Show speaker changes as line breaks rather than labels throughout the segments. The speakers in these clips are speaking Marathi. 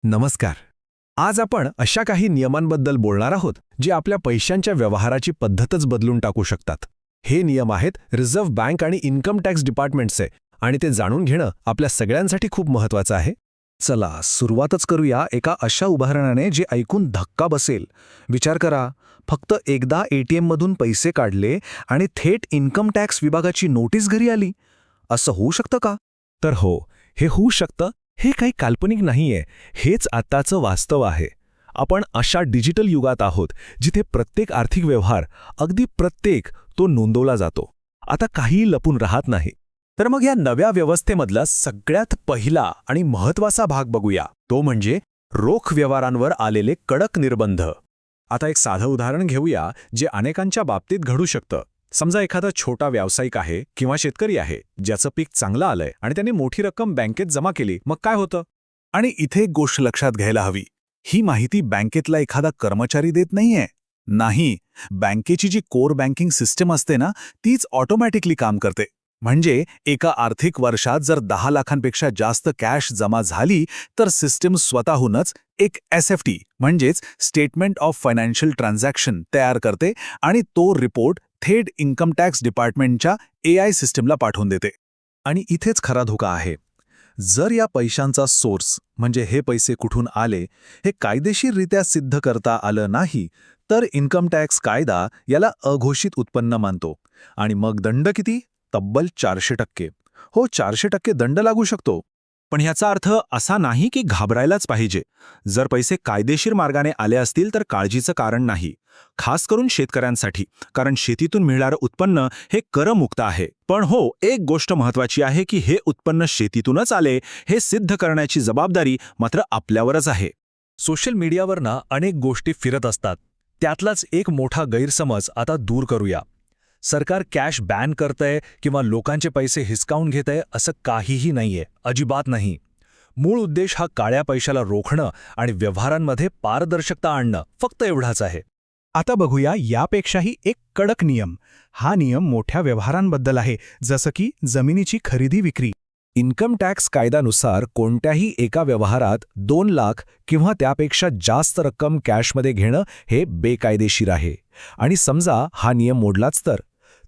नमस्कार. आज आपण अशा काही नियमांबद्दल बोलणार आहोत जे आपल्या पैशांच्या व्यवहाराची पद्धतच बदलून टाकू शकतात. हे नियम आहेत रिझर्व्ह बँक आणि इन्कम टॅक्स डिपार्टमेंटचे, आणि ते जाणून घेणं आपल्या सगळ्यांसाठी खूप महत्त्वाचं आहे.
चला सुरुवातच करूया एका अशा उदाहरणाने जे ऐकून धक्का बसेल. विचार करा, फक्त एकदा एटीएममधून पैसे काढले आणि थेट इन्कम टॅक्स विभागाची नोटीस घरी आली. असं होऊ शकतं का?
तर हो, हे होऊ शकतं. हे काही काल्पनिक नाहीये, हेच आत्ताचं वास्तव आहे. आपण अशा डिजिटल युगात आहोत जिथे प्रत्येक आर्थिक व्यवहार, अगदी प्रत्येक, तो नोंदवला जातो. आता काहीही लपून राहत नाही.
तर मग या नव्या व्यवस्थेमधला सगळ्यात पहिला आणि महत्त्वाचा भाग बघूया, तो म्हणजे रोख व्यवहारांवर आलेले कडक निर्बंध. आता एक साधं उदाहरण घेऊया जे अनेकांच्या बाबतीत घडू शकतं. समजा एखादा छोटा व्यावसायिक आहे किंवा शेतकरी आहे, ज्याचं पीक चांगलं आलंय आणि त्याने मोठी रक्कम बँकेत जमा केली. मग काय होतं?
आणि इथे एक गोष्ट लक्षात घ्यायला हवी. ही माहिती बँकेतला एखादा कर्मचारी देत नाहीये. नाही, बँकेची जी कोर बँकिंग सिस्टम असते ना, तीच ऑटोमॅटिकली काम करते. म्हणजे एका आर्थिक वर्षात जर 10 लाखांपेक्षा जास्त कॅश जमा झाली तर सिस्टम स्वतःहूनच एक एसएफटी म्हणजेच स्टेटमेंट ऑफ फायनान्शियल ट्रान्झॅक्शन तयार करते आणि तो रिपोर्ट थेट इन्कम टॅक्स डिपार्टमेंटच्या एआय सिस्टमला पाठवून देते. आणि इथेच खरा धोका आहे. जर या पैशांचा सोर्स म्हणजे हे पैसे कुठून आले हे कायदेशीररित्या सिद्ध करता आलं नाही तर इन्कम टॅक्स कायदा याला अघोषित उत्पन्न मानतो. आणि मग दंड किती? तब्बल 400%. हो, 400% दंड लागू शकतो.
पण ह्याचा अर्थ असा नाही की घाबरायलाच पाहिजे. जर पैसे कायदेशीर मार्गाने आले असतील तर काळजीचं कारण नाही, खास करून शेतकऱ्यांसाठी, कारण शेतीतून मिळणारं उत्पन्न हे करमुक्त आहे. पण हो, एक गोष्ट महत्त्वाची आहे की हे उत्पन्न शेतीतूनच आले हे सिद्ध करण्याची जबाबदारी मात्र आपल्यावरच आहे.
सोशल मीडियावर अनेक गोष्टी फिरत असतात. त्यातलाच एक मोठा गैरसमज आता दूर करूया. सरकार कॅश बॅन करतंय किंवा लोकांचे पैसे हिसकावून घेतंय असं काहीही नाहीये, अजिबात नाही. मूळ उद्देश हा काळ्या पैशाला रोखणं आणि व्यवहारांमध्ये पारदर्शकता आणणं, फक्त एवढाच आहे.
आता बघूया यापेक्षाही एक कडक नियम. हा नियम मोठ्या व्यवहारांबद्दल आहे, जसं की जमिनीची खरेदी विक्री.
इन्कम टॅक्स कायद्यानुसार कोणत्याही एका व्यवहारात 2 लाख किंवा त्यापेक्षा जास्त रक्कम कॅशमध्ये घेणं हे बेकायदेशीर आहे. आणि समजा हा नियम मोडलाच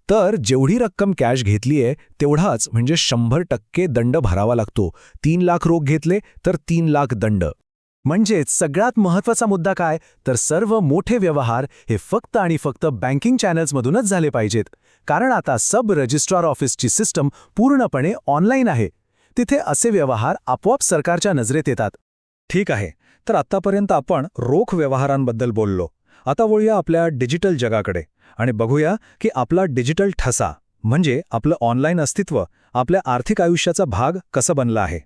तर जेवढी रक्कम कॅश घेतलीये तेवढाच म्हणजे 100% दंड भरावा लागतो. 3 लाख रोख घेतले तर 3 लाख दंड.
म्हणजेच सगळ्यात महत्त्वाचा मुद्दा काय, तर सर्व मोठे व्यवहार हे फक्त आणि फक्त बँकिंग चॅनल्समधूनच झाले पाहिजेत. कारण आता सब रजिस्ट्रार ऑफिसची सिस्टम पूर्णपणे ऑनलाईन आहे. तिथे असे व्यवहार आपोआप सरकारच्या नजरेत येतात.
ठीक आहे, तर आत्तापर्यंत आपण रोख व्यवहारांबद्दल बोललो. आता वळूया आपल्या डिजिटल जगाकडे आणि बघूया की आपला डिजिटल ठसा म्हणजे आपलं ऑनलाईन अस्तित्व आपल्या आर्थिक आयुष्याचा भाग कसं बनला आहे.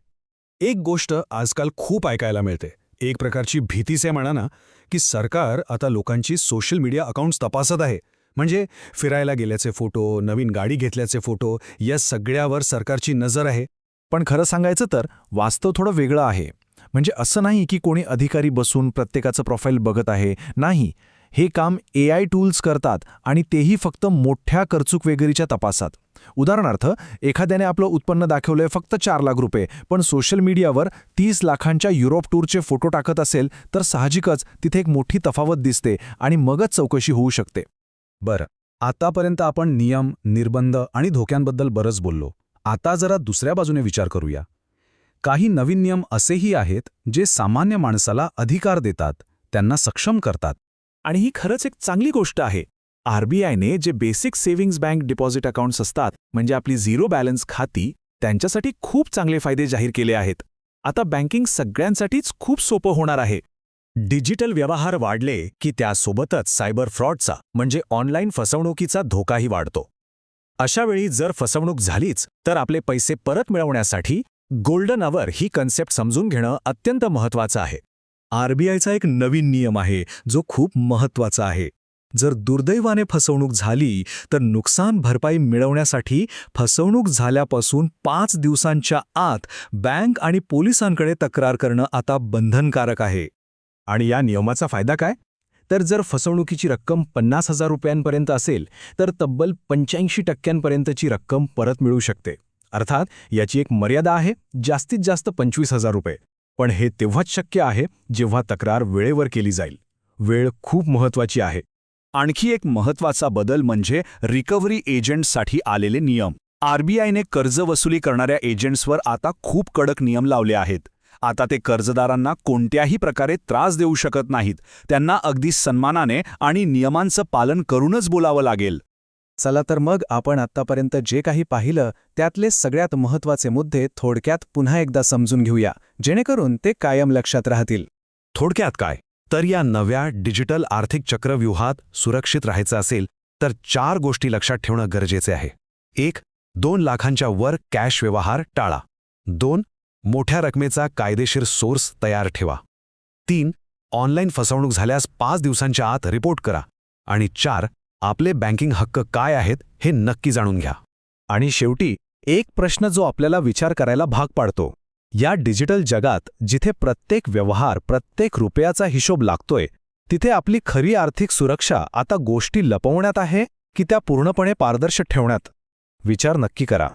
एक गोष्ट आजकाल खूप ऐकायला मिळते, एक प्रकारची भीतीच आहे म्हणा ना, की सरकार आता लोकांची सोशल मीडिया अकाउंट्स तपासत आहे. म्हणजे फिरायला गेल्याचे फोटो, नवीन गाडी घेतल्याचे फोटो, या सगळ्यावर सरकारची नजर आहे.
पण खरं सांगायचं तर वास्तव थोडं वेगळं आहे. म्हणजे असं नाही की कोणी अधिकारी बसून प्रत्येकाचं प्रोफाईल बघत आहे. नाही, हे काम एआय टूल्स करतात आणि तेही फक्त मोठ्या करचूक वगैरेच्या तपासात. उदाहरणार्थ, एखाद्याने आपलं उत्पन्न दाखवलंय फक्त 4 लाख रुपये, पण सोशल मीडियावर 30 लाखांच्या युरोप टूरचे फोटो टाकत असेल तर साहजिकच तिथे एक मोठी तफावत दिसते आणि मगच चौकशी होऊ शकते.
बरं, आतापर्यंत आपण नियम, निर्बंध आणि धोक्यांबद्दल बरंच बोललो. आता जरा दुसऱ्या बाजूने विचार करूया. काही नवीन नियम असेही आहेत जे सामान्य माणसाला अधिकार देतात, त्यांना सक्षम करतात.
आणि ही खरंच एक चांगली गोष्ट आहे. आरबीआयने जे basic savings bank deposit accounts असतात, म्हणजे आपली झिरो बॅलन्स खाती, त्यांच्यासाठी खूप चांगले फायदे जाहीर केले आहेत. आता बँकिंग सगळ्यांसाठीच खूप सोपं होणार आहे. डिजिटल व्यवहार वाढले की त्यासोबतच सायबर फ्रॉडचा म्हणजे ऑनलाईन फसवणुकीचा धोकाही वाढतो. अशावेळी जर फसवणूक झालीच तर आपले पैसे परत मिळवण्यासाठी गोल्डन अवर ही कन्सेप्ट समजून घेणं अत्यंत महत्त्वाचं आहे.
आरबीआयचा एक नवीन नियम आहे जो खूप महत्त्वाचा आहे. जर दुर्दैवाने फसवणूक झाली तर नुकसान भरपाई मिळवण्यासाठी फसवणूक झाल्यापासून 5 दिवसांच्या आत बँक आणि पोलिसांकडे तक्रार करणं आता बंधनकारक आहे.
आणि या नियमाचा फायदा काय? तर जर फसवणुकीची रक्कम 50,000 रुपयांपर्यंत असेल तर तब्बल 85% रक्कम परत मिळू शकते. अर्थात याची एक मर्यादा आहे, जास्तीत जास्त 25,000 रुपये.
पण हे तेव्हाच शक्य आहे जेव्हा तक्रार वेळेवर केली जाईल. वेळ खूप महत्वाची आहे.
आणखी एक महत्वाचा बदल म्हणजे रिकव्हरी एजंट्ससाठी आलेले नियम. आरबीआयने कर्ज वसुली करणाऱ्या एजंट्सवर आता खूप कडक नियम लावले आहेत. आता ते कर्जदारांना कोणत्याही प्रकारे त्रास देऊ शकत नाहीत. त्यांना अगदी सन्मानाने आणि नियमांचं पालन करूनच बोलावं लागेल.
चला तर मग आपण आत्तापर्यंत जे काही पाहिलं त्यातले सगळ्यात महत्त्वाचे मुद्दे थोडक्यात पुन्हा एकदा समजून घेऊया, जेणेकरून ते कायम लक्षात राहतील.
थोडक्यात काय तर या नव्या डिजिटल आर्थिक चक्रव्यूहात सुरक्षित राहायचं असेल तर 4 गोष्टी लक्षात ठेवणं गरजेचे आहे. 1. 2 लाखांच्या वर कॅश व्यवहार टाळा. 2. मोठ्या रकमेचा कायदेशीर सोर्स तयार ठेवा. 3. ऑनलाईन फसवणूक झाल्यास 5 दिवसांच्या आत रिपोर्ट करा. आणि 4. आपले बँकिंग हक्क काय आहेत हे नक्की जाणून घ्या.
आणि शेवटी एक प्रश्न जो आपल्याला विचार करायला भाग पाडतो. या डिजिटल जगात जिथे प्रत्येक व्यवहार, प्रत्येक रुपयाचा हिशोब लागतोय, तिथे आपली खरी आर्थिक सुरक्षा आता गोष्टी लपवण्यात आहे की त्या पूर्णपणे पारदर्शक ठेवण्यात? विचार नक्की करा.